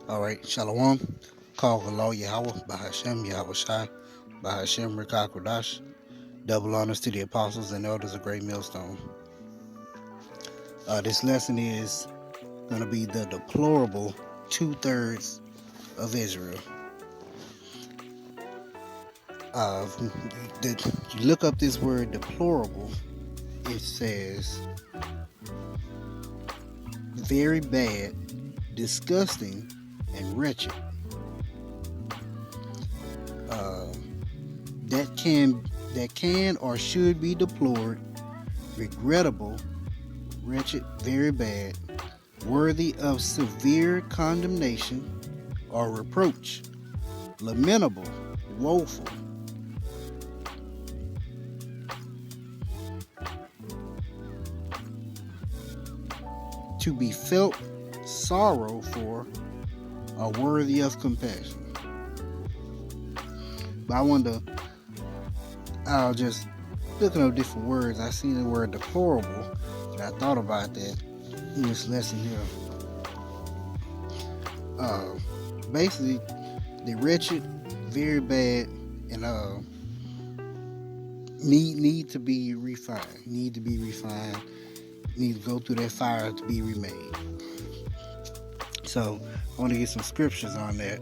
All right, Shalom. Call Allah Yahweh, Bahashem, Yahweh Shai, Bahashem, Rikakwadash. Double honors to the apostles and elders of Great Millstone. This lesson is going to be the deplorable 2/3 of Israel. You look up this word deplorable, it says very bad, disgusting, and wretched. That can or should be deplored, regrettable, wretched, very bad, worthy of severe condemnation or reproach, lamentable, woeful. To be felt sorrow for, or worthy of compassion. But I was just looking up different words. I seen the word deplorable, and I thought about that in this lesson here. Basically, the wretched, very bad, and need to be refined. Need to go through that fire to be remade. So I want to get some scriptures on that.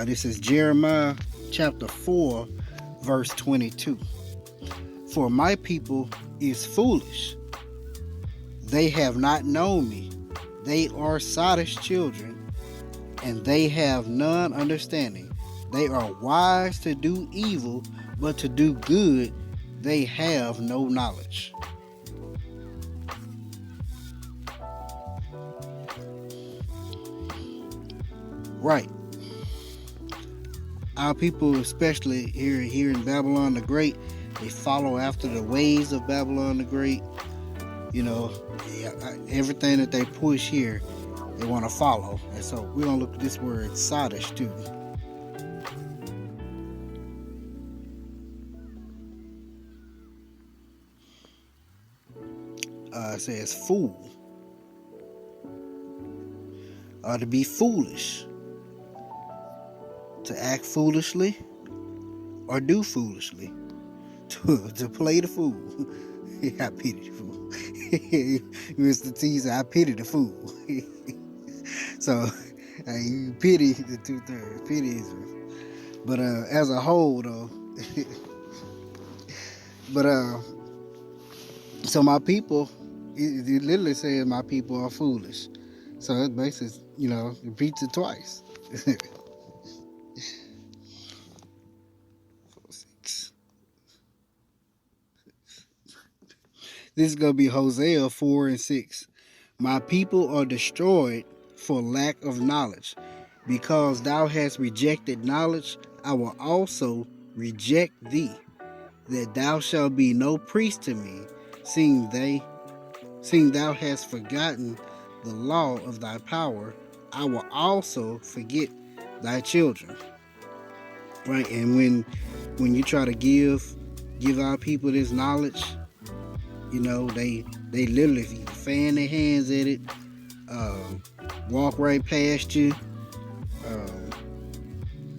This is Jeremiah chapter 4, verse 22. For my people is foolish. They have not known me. They are sottish children, and they have none understanding. They are wise to do evil, but to do good they have no knowledge. Right. Our people, especially here in Babylon the Great, they follow after the ways of Babylon the Great. You know, everything that they push here, they want to follow. And so we're going to look at this word sottish too. It says fool. To be foolish. To act foolishly or do foolishly. To play the fool. I pity the fool. Mr. T said, I pity the fool. So, you pity the 2/3. Pity Israel. But as a whole, though, so my people, it literally says my people are foolish. So it basically, repeats it twice. 4, 6. This is going to be Hosea 4 and 6. My people are destroyed for lack of knowledge. Because thou hast rejected knowledge, I will also reject thee, that thou shalt be no priest to me, seeing thou hast forgotten the law of thy power. I will also forget thy children. Right, and when you try to give our people this knowledge, they literally fan their hands at it, walk right past you,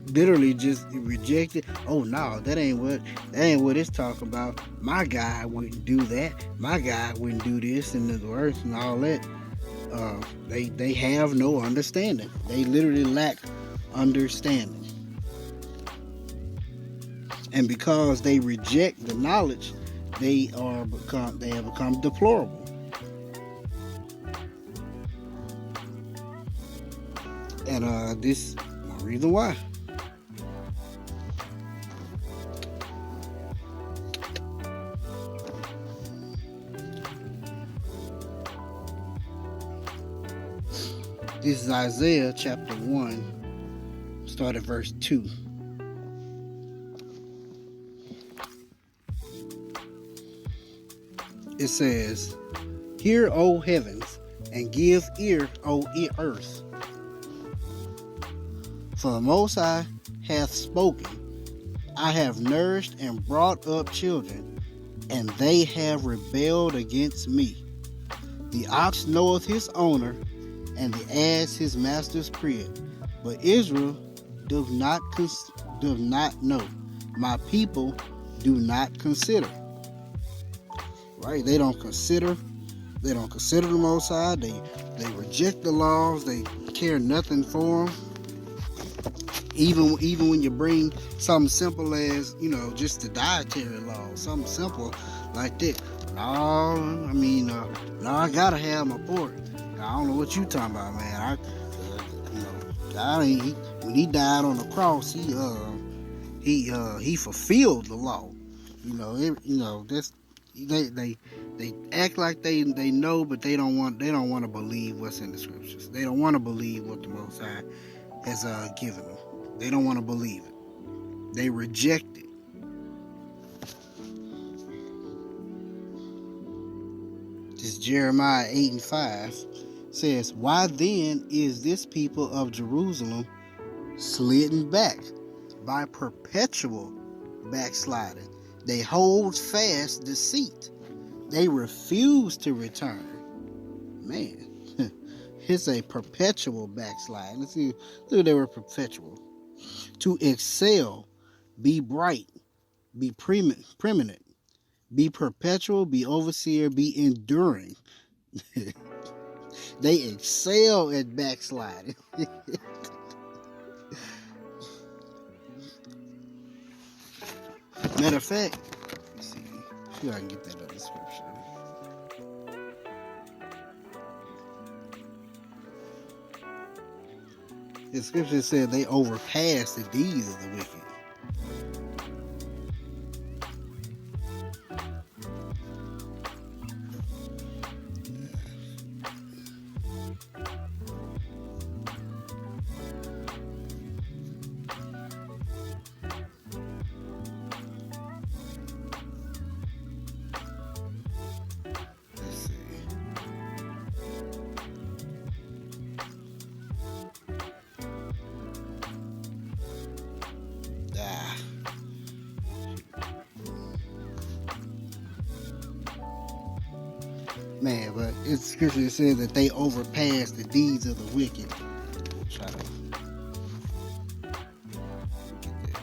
literally just reject it. Oh no, that ain't what it's talking about. My guy wouldn't do that. My guy wouldn't do this and the worst and all that. They have no understanding. They literally lack understanding. And because they reject the knowledge, they have become deplorable. And this one reason why. This is Isaiah chapter 1, start at verse 2. It says, Hear, O heavens, and give ear, O earth. For the Most High hath spoken. I have nourished and brought up children, and they have rebelled against me. The ox knoweth his owner, and the ass his master's crib. But Israel does not know. My people do not consider. Right? They don't consider. They don't consider the Most High. They reject the laws. They care nothing for them. Even when you bring something simple as, just the dietary laws, something simple like that. No, no, I gotta have my pork. I don't know what you talking about, man. When he died on the cross, he fulfilled the law. That's they act like they know, but they don't want to believe what's in the scriptures. They don't want to believe what the Most High has given them. They don't want to believe it. They reject it. This Jeremiah 8:5 says, "Why then is this people of Jerusalem slidden back by perpetual backsliding? They hold fast deceit. They refuse to return." Man, it's a perpetual backslide. Let's see if they were perpetual. To excel, be bright, be preeminent, be perpetual, be overseer, be enduring. They excel at backsliding. Matter of fact, let's see if I can get that other scripture. The scripture said they overpass the deeds of the wicked. Man, but it's scripture says that they overpass the deeds of the wicked. Try to get that.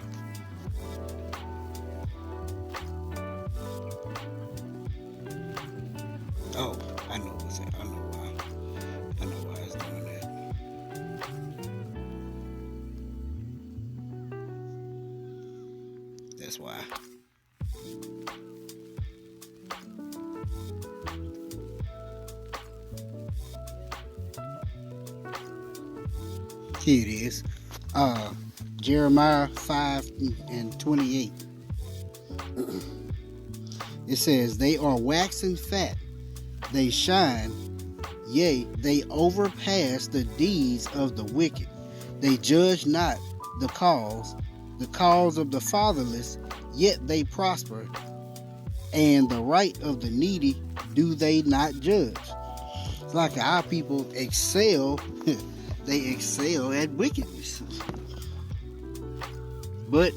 Oh, I know what's that. I know why. I know why it's doing that. That's why. Here it is. Jeremiah 5:28. It says, "They are waxing fat, they shine, yea, they overpass the deeds of the wicked. They judge not the cause of the fatherless, yet they prosper, and the right of the needy do they not judge." It's like our people excel. They excel at wickedness. But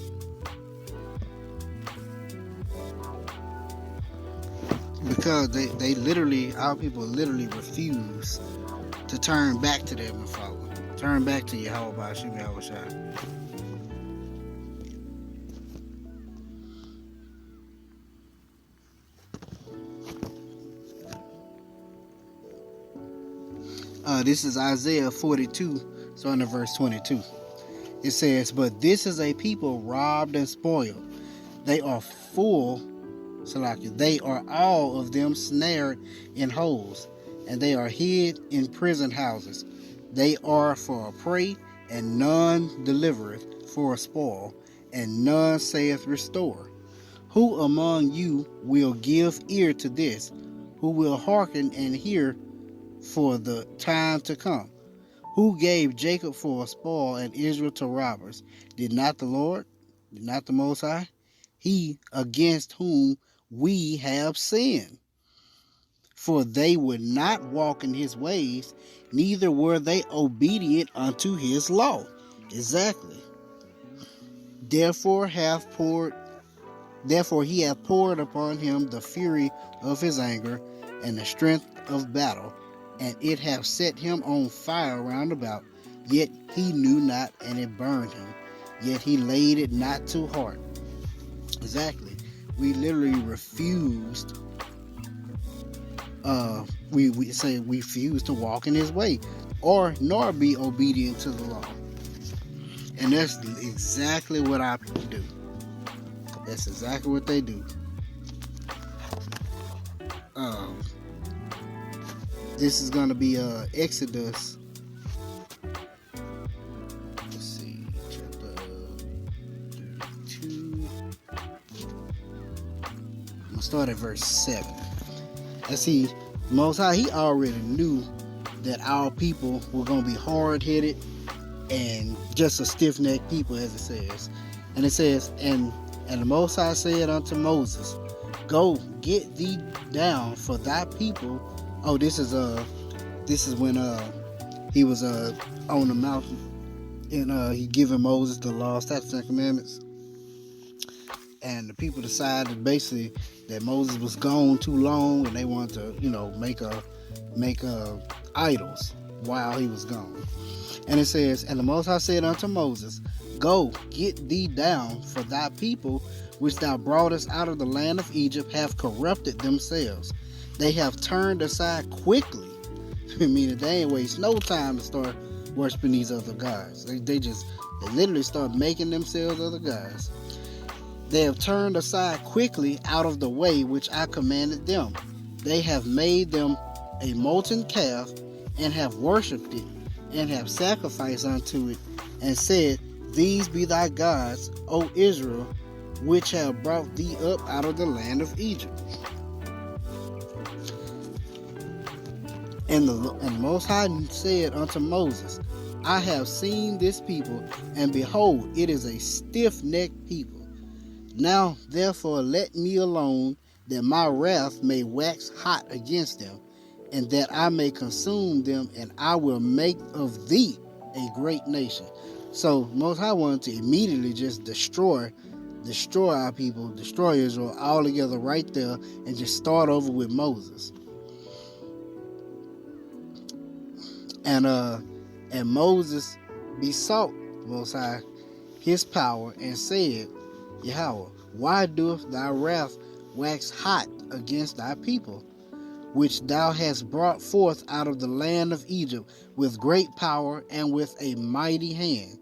because our people literally refuse to turn back to them and follow. Turn back to Yahweh Hashem Yahweh Shai. This is Isaiah 42, starting at verse 22. It says, "But this is a people robbed and spoiled. They are full, they are all of them snared in holes, and they are hid in prison houses. They are for a prey, and none delivereth, for a spoil, and none saith restore. Who among you will give ear to this? Who will hearken and hear for the time to come? Who gave Jacob for a spoil and Israel to robbers? Did not the Lord? Did not the Most High? He against whom we have sinned. For they would not walk in his ways, neither were they obedient unto his law." Exactly. Therefore he hath poured upon him the fury of his anger, and the strength of battle, and it hath set him on fire round about. Yet he knew not, and it burned him. Yet he laid it not to heart. Exactly. We literally refused. We say we refuse to walk in his way, or nor be obedient to the law. And that's exactly what our people do. That's exactly what they do. Um, this is going to be Exodus. Let's see, chapter 32. I'm going to start at verse 7. Let's see, Most High, he already knew that our people were going to be hard-headed and just a stiff-necked people, as it says. And it says, and the Most High said unto Moses, Go, get thee down, for thy people. Oh, this is when he was on the mountain, and he giving Moses the law, statutes, and commandments. And the people decided basically that Moses was gone too long, and they wanted to, make idols while he was gone. And it says, and the Most High said unto Moses, Go, get thee down, for thy people, which thou broughtest out of the land of Egypt, have corrupted themselves. They have turned aside quickly, meaning they ain't waste no time to start worshiping these other gods. They literally start making themselves other gods. They have turned aside quickly out of the way which I commanded them. They have made them a molten calf, and have worshipped it, and have sacrificed unto it, and said, These be thy gods, O Israel, which have brought thee up out of the land of Egypt. And the Most High said unto Moses, I have seen this people, and behold, it is a stiff-necked people. Now therefore let me alone, that my wrath may wax hot against them, and that I may consume them, and I will make of thee a great nation. So Most High wanted to immediately just destroy our people, destroy Israel altogether right there, and just start over with Moses. And Moses besought Most High his power, and said, Yahweh, why doeth thy wrath wax hot against thy people, which thou hast brought forth out of the land of Egypt with great power and with a mighty hand?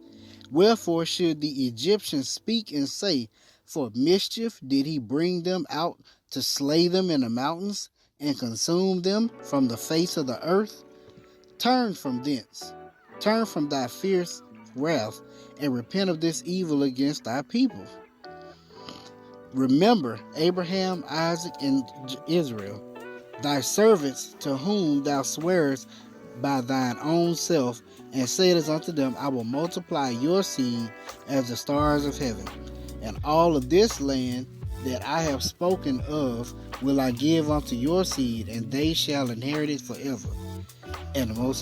Wherefore should the Egyptians speak and say, For mischief did he bring them out to slay them in the mountains, and consume them from the face of the earth? Turn from thence, turn from thy fierce wrath, and repent of this evil against thy people. Remember Abraham, Isaac, and Israel, thy servants, to whom thou swearest by thine own self, and saidest unto them, I will multiply your seed as the stars of heaven. And all of this land that I have spoken of will I give unto your seed, and they shall inherit it forever. And the Most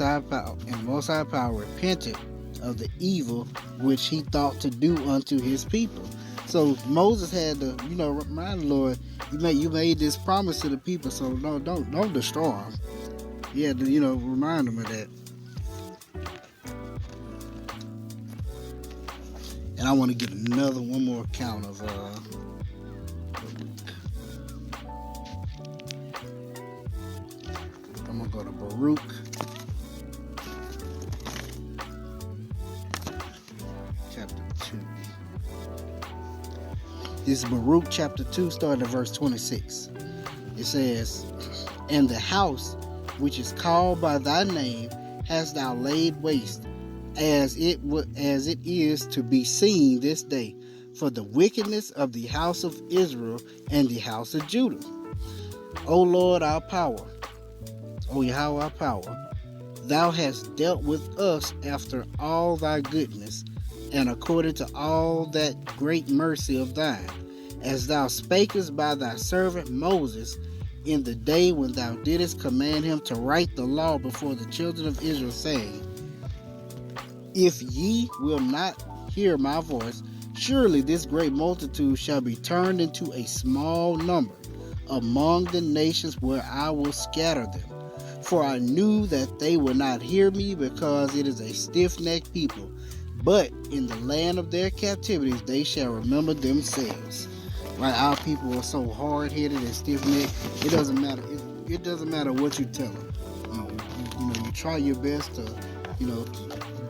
High Power repented of the evil which he thought to do unto his people. So Moses had to, remind the Lord, you made this promise to the people, so don't destroy them. He had to, remind them of that. And I want to get one more account of I'm gonna go to Baruch. Chapter 2. This is Baruch chapter 2, starting at verse 26. It says, And the house which is called by thy name hast thou laid waste, as it is to be seen this day, for the wickedness of the house of Israel and the house of Judah. O Lord, our power, O Yahweh, our power, thou hast dealt with us after all thy goodness, and according to all that great mercy of thine, as thou spakest by thy servant Moses in the day when thou didst command him to write the law before the children of Israel, saying, If ye will not hear my voice, surely this great multitude shall be turned into a small number among the nations where I will scatter them. For I knew that they would not hear me, because it is a stiff-necked people. But in the land of their captivities they shall remember themselves. Right? Our people are so hard-headed and stiff-necked. It doesn't matter. It doesn't matter what you tell them. You try your best to,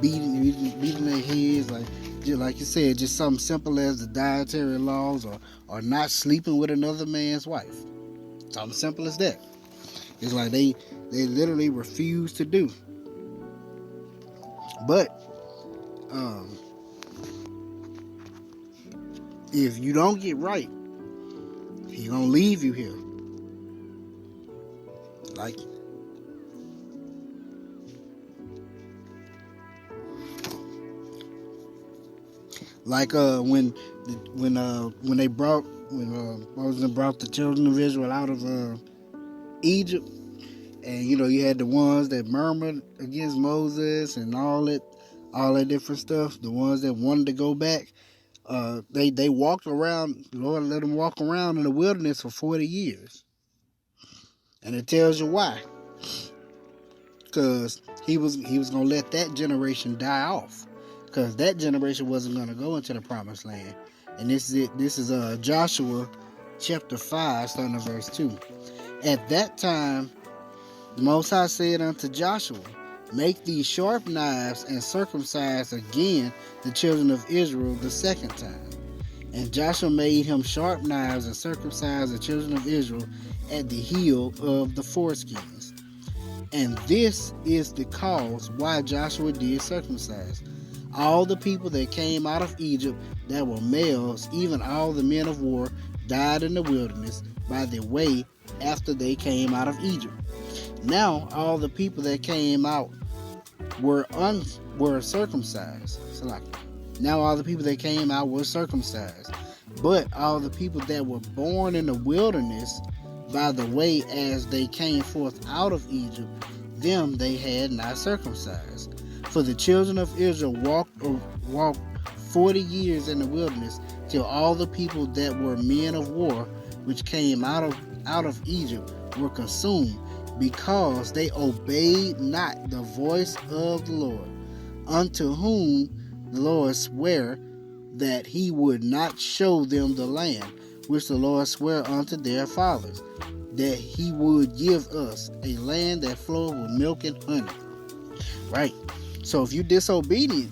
beating their heads, like you said, just something simple as the dietary laws, or not sleeping with another man's wife. Something simple as that. It's like they literally refuse to do. But if you don't get right, He's gonna leave you here. When Moses brought the children of Israel out of Egypt, and you had the ones that murmured against Moses and all that different stuff. The ones that wanted to go back, they walked around. The Lord let them walk around in the wilderness for 40 years, and it tells you why. Because he was gonna let that generation die off, because that generation wasn't gonna go into the promised land. And this is it. This is Joshua chapter 5, starting at verse 2. At that time, the Most High said unto Joshua, make these sharp knives, and circumcise again the children of Israel the second time. And Joshua made him sharp knives, and circumcised the children of Israel at the heel of the foreskins. And this is the cause why Joshua did circumcise all the people that came out of Egypt that were males, even all the men of war, died in the wilderness by the way after they came out of Egypt. Now all the people that came out were circumcised. Now all the people that came out were circumcised. But all the people that were born in the wilderness by the way as they came forth out of Egypt, them they had not circumcised. For the children of Israel walked 40 years in the wilderness, till all the people that were men of war, which came out of Egypt, were consumed, because they obeyed not the voice of the Lord, unto whom the Lord sware that he would not show them the land, which the Lord sware unto their fathers, that he would give us a land that floweth with milk and honey. Right? So if you're disobedient,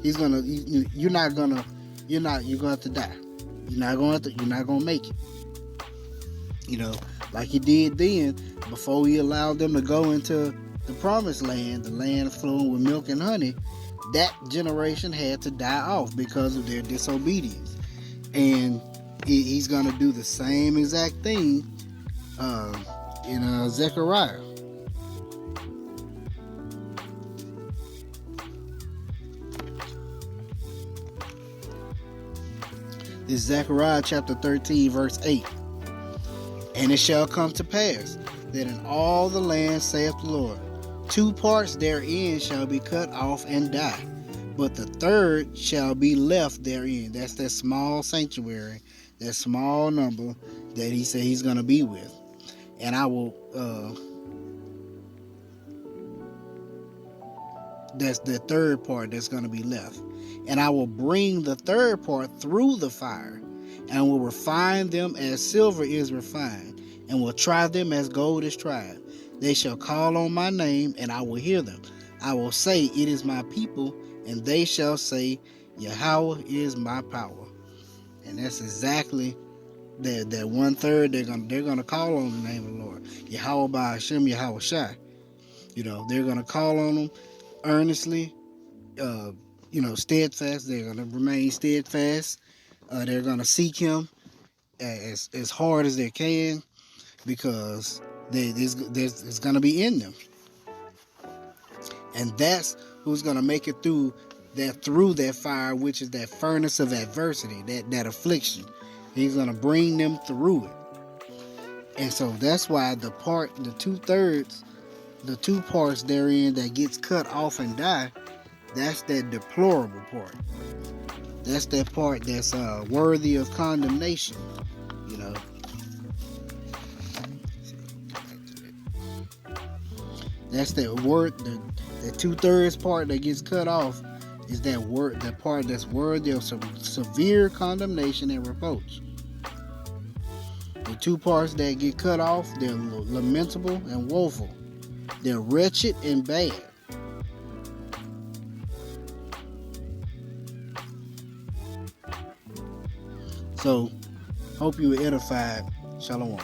you're gonna have to die. You're not gonna make it. Like he did then, before he allowed them to go into the promised land, the land flowing with milk and honey. That generation had to die off because of their disobedience. And he's going to do the same exact thing in Zechariah. This is Zechariah chapter 13, verse 8. And it shall come to pass that in all the land, saith the Lord, 2 parts therein shall be cut off and die, but the third shall be left therein. That's that small sanctuary, that small number that he said he's going to be with. And I will, that's the third part that's going to be left. And I will bring the third part through the fire, and will refine them as silver is refined, and will try them as gold is tried. They shall call on my name, and I will hear them. I will say, it is my people, and they shall say, Yahweh is my power. And that's exactly that 1/3. They're gonna call on the name of the Lord, Yahweh by Hashem, Yahweh Shai. They're gonna call on them earnestly, steadfast. They're gonna remain steadfast. They're gonna seek Him as hard as they can, because it's gonna be in them. And that's who's gonna make it through that fire, which is that furnace of adversity, that affliction. He's gonna bring them through it. And so that's why the 2/3, the 2 parts therein that gets cut off and die, that's that deplorable part. That's that part that's worthy of condemnation. That's that word. The 2/3 part that gets cut off is that word. That part that's worthy of some severe condemnation and reproach. The two parts that get cut off, they're lamentable and woeful. They're wretched and bad. So, hope you were edified. Shalom.